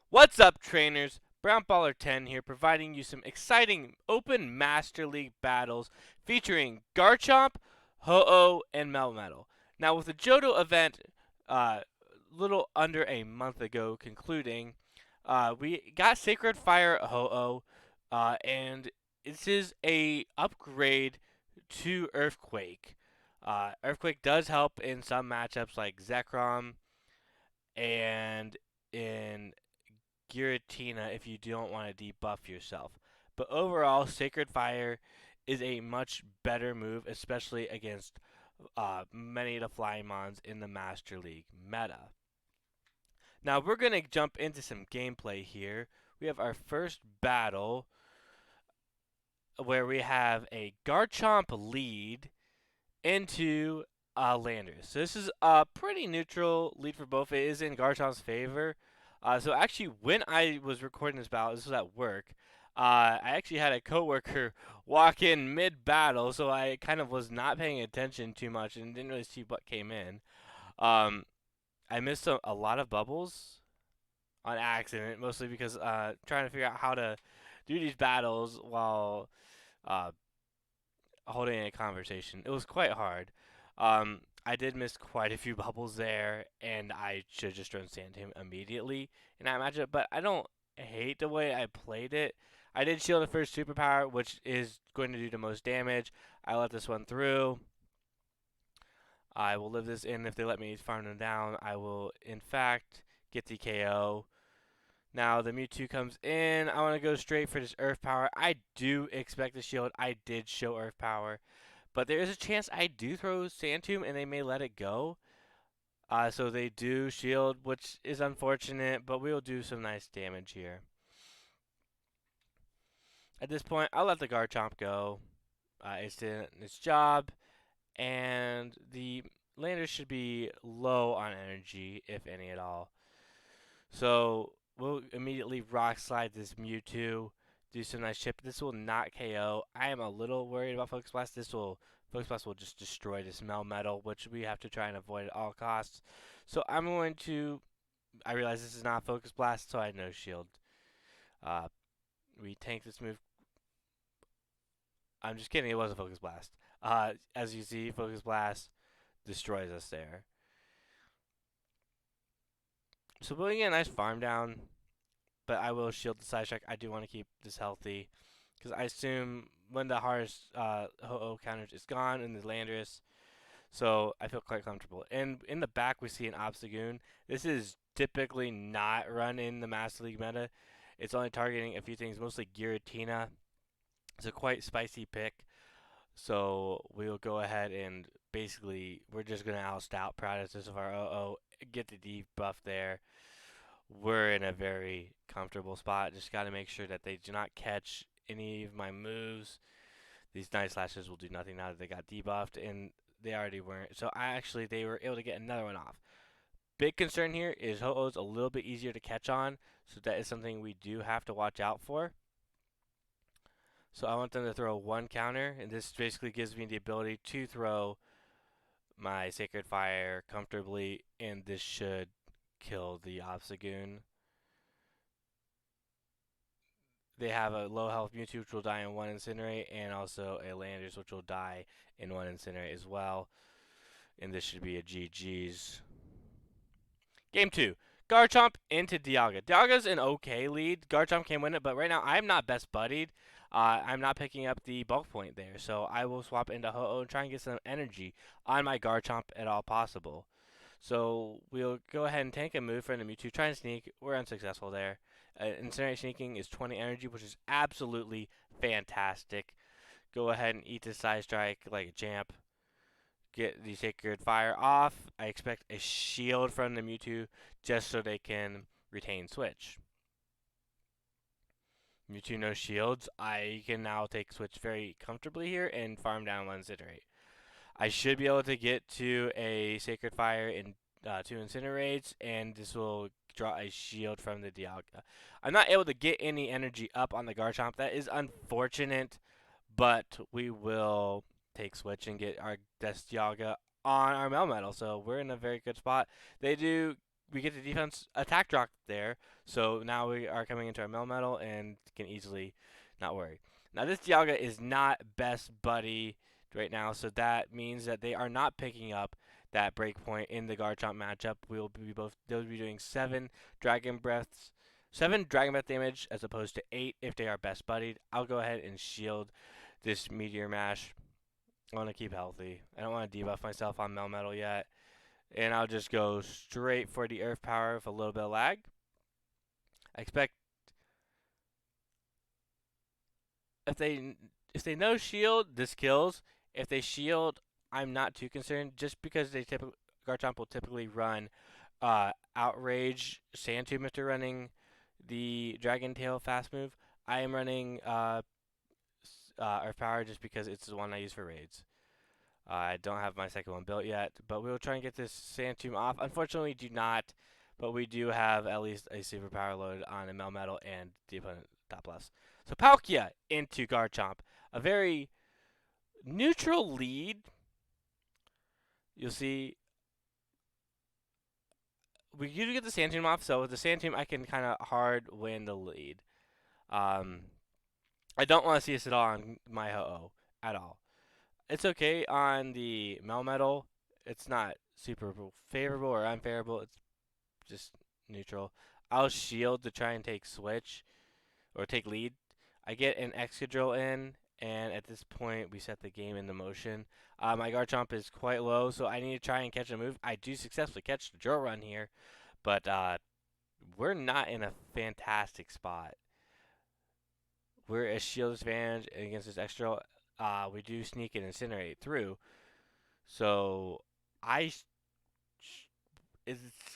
What's up, trainers? Brown Baller 10 here, providing you some exciting Open Master League battles featuring Garchomp, Ho-Oh, and Melmetal. Now, with the Johto event little under a month ago concluding, we got Sacred Fire Ho-Oh, and this is a upgrade to Earthquake. Earthquake does help in some matchups like Zekrom and in Giratina if you don't want to debuff yourself. But overall, Sacred Fire is a much better move, especially against many of the flying mons in the Master League meta. Now we're going to jump into some gameplay here. We have our first battle where we have a Garchomp lead into Landers. So this is a pretty neutral lead for both. It is in Garchomp's favor. So actually, when I was recording this battle, this was at work. I actually had a coworker walk in mid-battle, so I kind of was not paying attention too much and didn't really see what came in. Um, I missed a lot of bubbles on accident, mostly because trying to figure out how to do these battles while uh, holding a conversation. It was quite hard. I did miss quite a few bubbles there, and I should just thrown Sand him immediately in that matchup. But I don't hate the way I played it. I did shield the first superpower, which is going to do the most damage. I let this one through. I will live this in if they let me farm them down. I will, in fact, get the KO. Now the Mewtwo comes in. I want to go straight for this Earth Power. I do expect the shield. I did show Earth Power. But there is a chance I do throw Sand Tomb and they may let it go. So they do shield, which is unfortunate, but we will do some nice damage here. At this point, I'll let the Garchomp go. It's doing its job, and the lander should be low on energy, if any at all. So we'll immediately Rock Slide this Mewtwo, do some nice chip. This will not KO. I am a little worried about Focus Blast. Focus Blast will just destroy this Melmetal, which we have to try and avoid at all costs. So I'm going to. I realize this is not Focus Blast, so I no shield. Uh, we tank this move. I'm just kidding. It was a Focus Blast. As you see, Focus Blast destroys us there. So we'll get a nice farm down, but I will shield the side strike. I do want to keep this healthy because I assume when the hardest Ho-Oh counter is gone in the Landorus, so I feel quite comfortable. And in the back, we see an Obstagoon. This is typically not run in the Master League meta. It's only targeting a few things, mostly Giratina. It's a quite spicy pick, so we'll go ahead and basically we're just going to oust out Predators of our O-Oh, get the debuff there. We're in a very comfortable spot. Just got to make sure that they do not catch any of my moves. These Night Slashes will do nothing now that they got debuffed, and they already weren't. So they were able to get another one off. Big concern here is Ho-Oh's a little bit easier to catch on, so that is something we do have to watch out for. So I want them to throw one counter, and this basically gives me the ability to throw my Sacred Fire comfortably, and this should kill the Obstagoon. They have a low health Mewtwo, which will die in one Incinerate, and also a Landers, which will die in one Incinerate as well. And this should be a GG's. Game 2. Garchomp into Dialga. Dialga's an okay lead. Garchomp can win it, but right now I'm not best buddied. I'm not picking up the bulk point there, so I will swap into Ho-Oh and try and get some energy on my Garchomp at all possible. So we'll go ahead and tank a move for the Mewtwo, try and sneak. We're unsuccessful there. Incinerate sneaking is 20 energy, which is absolutely fantastic. Go ahead and eat this side strike like a champ. Get the Sacred Fire off. I expect a shield from the Mewtwo just so they can retain Switch. Mewtwo no shields. I can now take Switch very comfortably here and farm down one Incinerate. I should be able to get to a Sacred Fire in 2 Incinerates, and this will draw a shield from the Dialga. I'm not able to get any energy up on the Garchomp. That is unfortunate, but we will take Switch and get our Dialga on our Melmetal, so we're in a very good spot. They do we get the defense attack drop there. So now we are coming into our Melmetal and can easily not worry. Now this Dialga is not best buddy right now, so that means that they are not picking up that breakpoint in the Garchomp matchup. They'll be doing seven Dragon Breath damage as opposed to 8 if they are best buddied. I'll go ahead and shield this Meteor Mash. I want to keep healthy. I don't want to debuff myself on Melmetal yet. And I'll just go straight for the Earth Power with a little bit of lag. I expect if they no shield, this kills. If they shield, I'm not too concerned, just because Garchomp will typically run Outrage Sand Tomb if they're running the Dragon Tail fast move. I am running Earth Power just because it's the one I use for raids. I don't have my second one built yet, but we will try and get this Sand Tomb off. Unfortunately, we do not, but we do have at least a super power load on a Melmetal and the opponent top left. So Palkia into Garchomp. A very neutral lead. You'll see we do get the Sand Tomb off, so with the Sand Tomb I can kind of hard win the lead. I don't want to see us at all on my Ho-Oh at all. It's okay on the Melmetal. It's not super favorable or unfavorable. It's just neutral. I'll shield to try and take switch or take lead. I get an Excadrill in, and at this point we set the game into motion. My Garchomp is quite low, so I need to try and catch a move. I do successfully catch the drill run here, but we're not in a fantastic spot. We're a shield advantage against this extra. We do sneak and incinerate through, so it's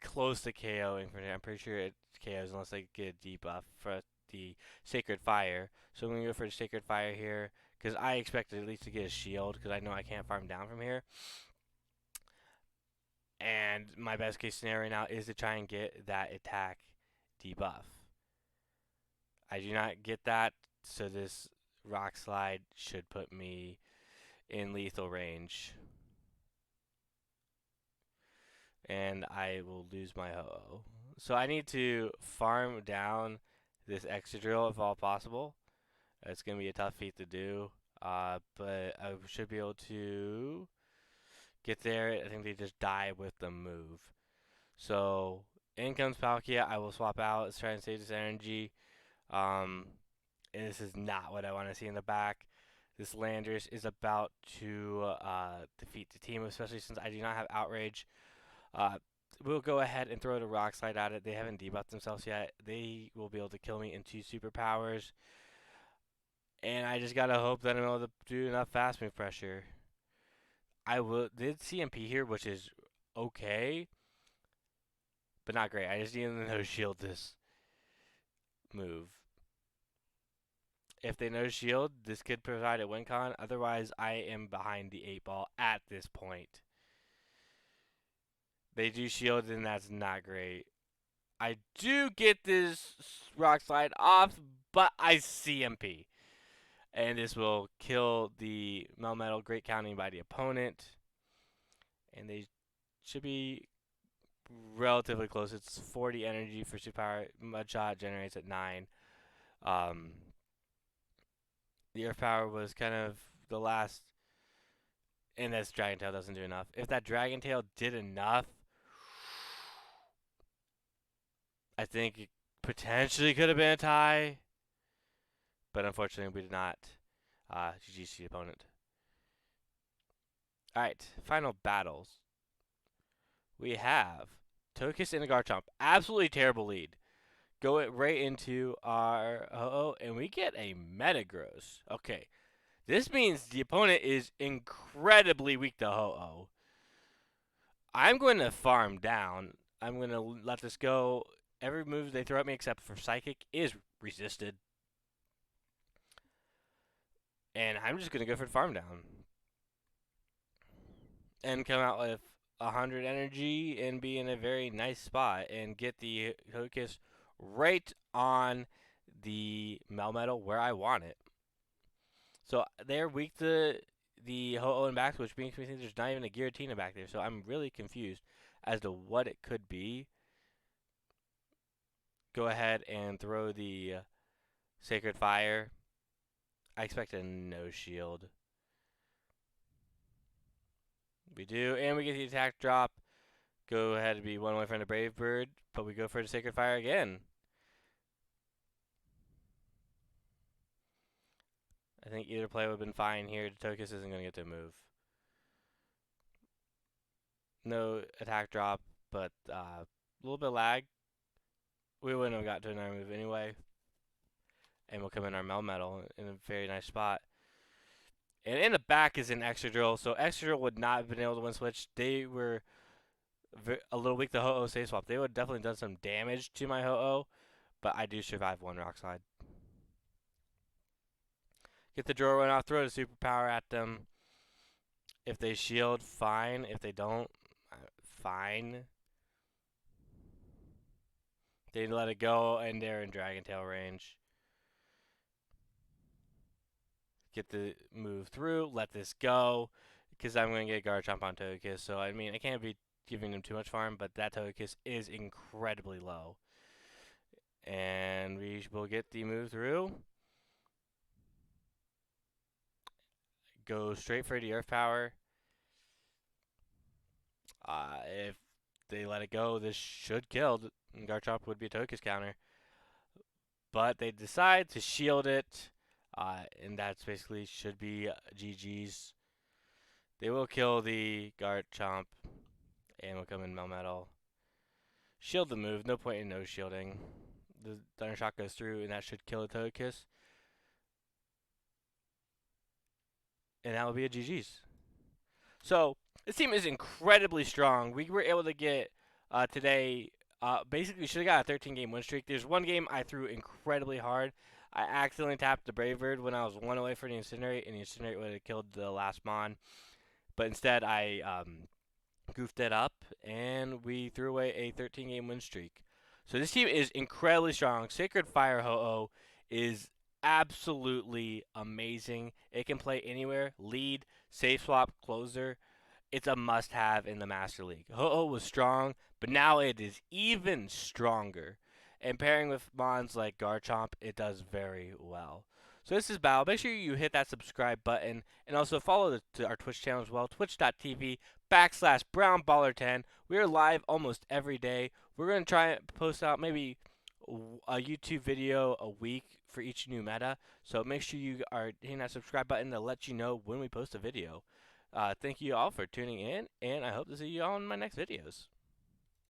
close to KOing for now. I'm pretty sure it KOs unless I get a debuff for the Sacred Fire. So I'm going to go for the Sacred Fire here because I expect at least to get a shield because I know I can't farm down from here. And my best case scenario now is to try and get that attack debuff. I do not get that, so this Rock Slide should put me in lethal range. And I will lose my Ho-Oh. So I need to farm down this Excadrill if all possible. It's going to be a tough feat to do, but I should be able to get there. I think they just die with the move. So in comes Palkia. I will swap out. Let's try and save this energy. And this is not what I want to see in the back. This Landorus is about to defeat the team, especially since I do not have Outrage. We'll go ahead and throw the Rock Slide at it. They haven't debuffed themselves yet. They will be able to kill me in 2 superpowers. And I just gotta hope that I'm able to do enough fast move pressure. Did CMP here, which is okay, but not great. I just need to no shield this move. If they no shield, this could provide a win con. Otherwise, I am behind the 8-ball at this point. They do shield, and that's not great. I do get this Rock Slide off, but I CMP. And this will kill the Melmetal. Great counting by the opponent. And they should be relatively close. It's 40 energy for Superpower. Mudshot generates at 9. The Earth Power was kind of the last. And this Dragon Tail doesn't do enough. If that Dragon Tail did enough, I think it potentially could have been a tie. But unfortunately, we did not. GG's the opponent. Alright, final battles. We have Togekiss and a Garchomp. Absolutely terrible lead. Go it right into our Ho-Oh, and we get a Metagross. Okay, this means the opponent is incredibly weak to Ho-Oh. I'm going to farm down. I'm going to let this go. Every move they throw at me except for Psychic is resisted. And I'm just going to go for the farm down. And come out with 100 energy and be in a very nice spot and get the Togekiss right on the Melmetal where I want it. So they're weak to the Ho-Oh and back, which makes me think there's not even a Giratina back there. So I'm really confused as to what it could be. go ahead and throw the Sacred Fire. I expect a no shield. We do, and we get the attack drop. Go ahead and be one away from the Brave Bird, but we go for the Sacred Fire again. I think either play would have been fine here. Tokus isn't going to get to move. No attack drop, but a little bit of lag. We wouldn't have got to another move anyway. And we'll come in our Melmetal in a very nice spot. And in the back is an Excadrill, so Excadrill would not have been able to win switch. They were a little weak to Ho-Oh save swap. They would have definitely done some damage to my Ho-Oh, but I do survive one Rock Slide. Get the draw run off, throw the superpower at them. If they shield, fine. If they don't, fine. They let it go, and they're in Dragon Tail range. Get the move through, let this go, because I'm going to get Garchomp on Togekiss. So, I mean, I can't be giving them too much farm, but that Togekiss is incredibly low. And we will get the move through. Go straight for the Earth Power. If they let it go, this should kill. Garchomp would be a Togekiss counter. But they decide to shield it. And that's basically should be GG's. They will kill the Garchomp. And will come in Melmetal. Shield the move. No point in no shielding. The Thunder Shock goes through, and that should kill the Togekiss. And that will be a GG's. So, this team is incredibly strong. We were able to get today, basically should have got a 13-game win streak. There's one game I threw incredibly hard. I accidentally tapped the Brave Bird when I was one away from the Incinerate, and the Incinerate would have killed the last Mon. But instead, I goofed it up, and we threw away a 13-game win streak. So this team is incredibly strong. Sacred Fire Ho-Oh is absolutely amazing. It can play anywhere. Lead, safe swap, closer. It's a must-have in the Master League. Ho-Oh was strong, but now it is even stronger. And pairing with mons like Garchomp, it does very well. So this is Battle. Make sure you hit that subscribe button and also follow our Twitch channel as well, twitch.tv/brownballer10. We are live almost every day. We're going to try and post out maybe a YouTube video a week for each new meta. So make sure you are hitting that subscribe button to let you know when we post a video. Thank you all for tuning in, and I hope to see you all in my next videos.